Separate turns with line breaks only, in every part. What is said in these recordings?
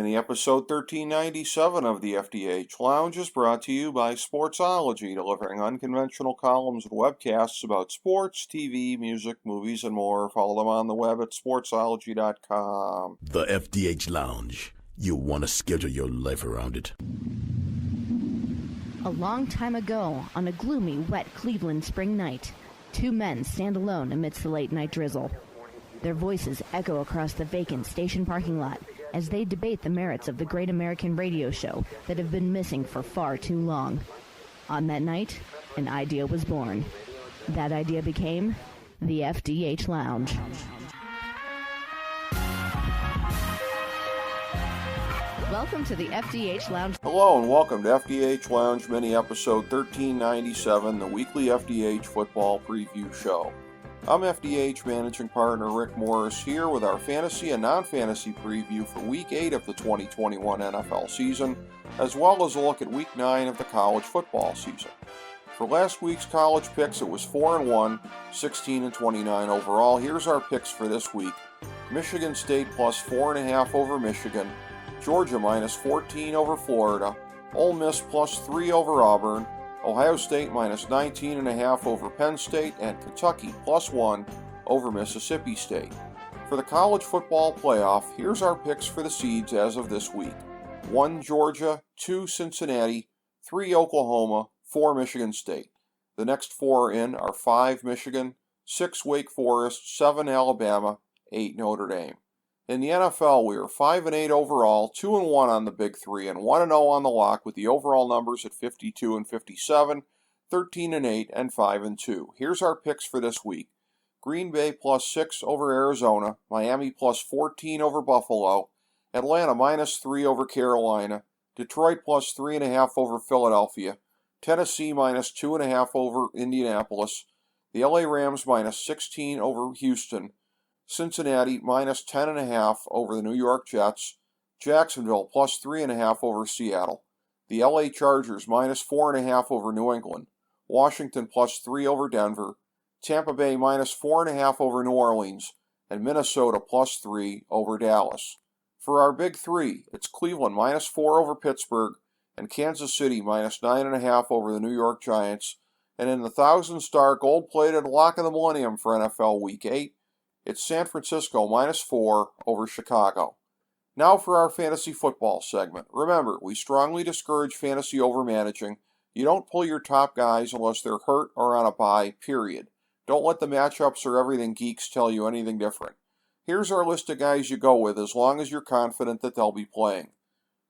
Mini episode 1397 of the FDH Lounge is brought to you by Sportsology, delivering unconventional columns and webcasts about sports, TV, music, movies, and more. Follow them on the web at sportsology.com.
The FDH Lounge. You want to schedule your life around it.
A long time ago, on a gloomy, wet Cleveland spring night, two men stand alone amidst the late-night drizzle. Their voices echo across the vacant station parking lot as they debate the merits of the great American radio show that have been missing for far too long. On that night, an idea was born. That idea became the FDH Lounge. Welcome to the FDH Lounge.
Hello and welcome to FDH Lounge Mini episode 1397, the weekly FDH football preview show. I'm FDH Managing Partner Rick Morris here with our fantasy and non-fantasy preview for Week 8 of the 2021 NFL season, as well as a look at Week 9 of the college football season. For last week's college picks, it was 4-1, 16-29 overall. Here's our picks for this week. Michigan State plus 4.5 over Michigan, Georgia minus 14 over Florida, Ole Miss plus 3 over Auburn, Ohio State minus 19.5 over Penn State, and Kentucky plus 1 over Mississippi State. For the college football playoff, here's our picks for the seeds as of this week. 1 Georgia, 2 Cincinnati, 3 Oklahoma, 4 Michigan State. The next 4 in are 5 Michigan, 6 Wake Forest, 7 Alabama, 8 Notre Dame. In the NFL, we are 5-8 overall, 2-1 on the Big Three, and 1-0 on the lock, with the overall numbers at 52 and 57, 13-8, and 5-2. Here's our picks for this week. Green Bay plus 6 over Arizona, Miami plus 14 over Buffalo, Atlanta minus 3 over Carolina, Detroit plus 3.5 over Philadelphia, Tennessee minus 2.5 over Indianapolis, the LA Rams minus 16 over Houston, Cincinnati minus 10.5 over the New York Jets, Jacksonville plus 3.5 over Seattle, the LA Chargers minus 4.5 over New England, Washington plus 3 over Denver, Tampa Bay minus 4.5 over New Orleans, and Minnesota plus 3 over Dallas. For our Big Three, it's Cleveland minus 4 over Pittsburgh, and Kansas City minus 9.5 over the New York Giants, and in the 1,000-star gold-plated lock of the millennium for NFL Week 8, it's San Francisco minus 4 over Chicago. Now for our fantasy football segment. Remember, we strongly discourage fantasy overmanaging. You don't pull your top guys unless they're hurt or on a bye, period. Don't let the matchups or everything geeks tell you anything different. Here's our list of guys you go with as long as you're confident that they'll be playing.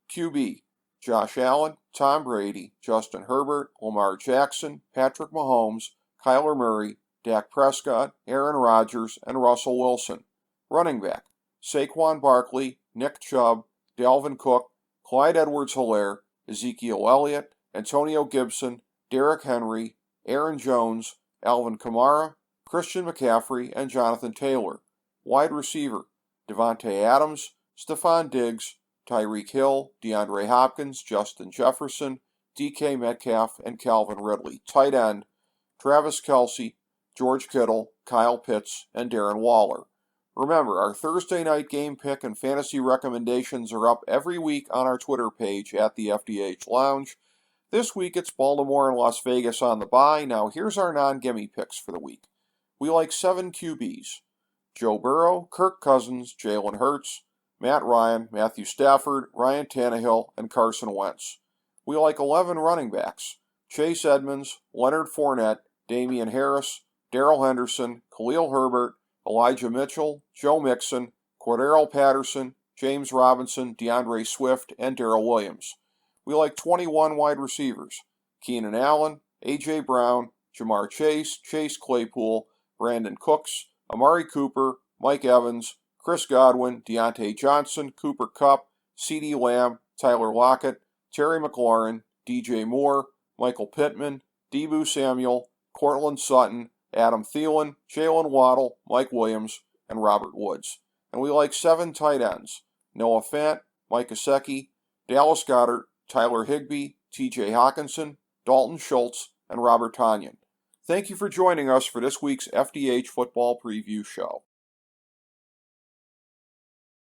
QB, Josh Allen, Tom Brady, Justin Herbert, Lamar Jackson, Patrick Mahomes, Kyler Murray, Dak Prescott, Aaron Rodgers, and Russell Wilson. Running back, Saquon Barkley, Nick Chubb, Dalvin Cook, Clyde Edwards-Helaire, Ezekiel Elliott, Antonio Gibson, Derrick Henry, Aaron Jones, Alvin Kamara, Christian McCaffrey, and Jonathan Taylor. Wide receiver, Devontae Adams, Stephon Diggs, Tyreek Hill, DeAndre Hopkins, Justin Jefferson, DK Metcalf, and Calvin Ridley. Tight end, Travis Kelce, George Kittle, Kyle Pitts, and Darren Waller. Remember, our Thursday night game pick and fantasy recommendations are up every week on our Twitter page at the FDH Lounge. This week it's Baltimore and Las Vegas on the bye. Now here's our non-gimme picks for the week. We like 7 QBs. Joe Burrow, Kirk Cousins, Jalen Hurts, Matt Ryan, Matthew Stafford, Ryan Tannehill, and Carson Wentz. We like 11 running backs. Chase Edmonds, Leonard Fournette, Damian Harris, Darrell Henderson, Khalil Herbert, Elijah Mitchell, Joe Mixon, Cordero Patterson, James Robinson, DeAndre Swift, and Darrell Williams. We like 21 wide receivers. Keenan Allen, A.J. Brown, Jamar Chase, Chase Claypool, Brandon Cooks, Amari Cooper, Mike Evans, Chris Godwin, Deontay Johnson, Cooper Kupp, CeeDee Lamb, Tyler Lockett, Terry McLaurin, DJ Moore, Michael Pittman, Deebo Samuel, Courtland Sutton, Adam Thielen, Jalen Waddle, Mike Williams, and Robert Woods. And we like 7 tight ends. Noah Fant, Mike Gesicki, Dallas Goedert, Tyler Higbee, TJ Hawkinson, Dalton Schultz, and Robert Tonyan. Thank you for joining us for this week's FDH Football Preview Show.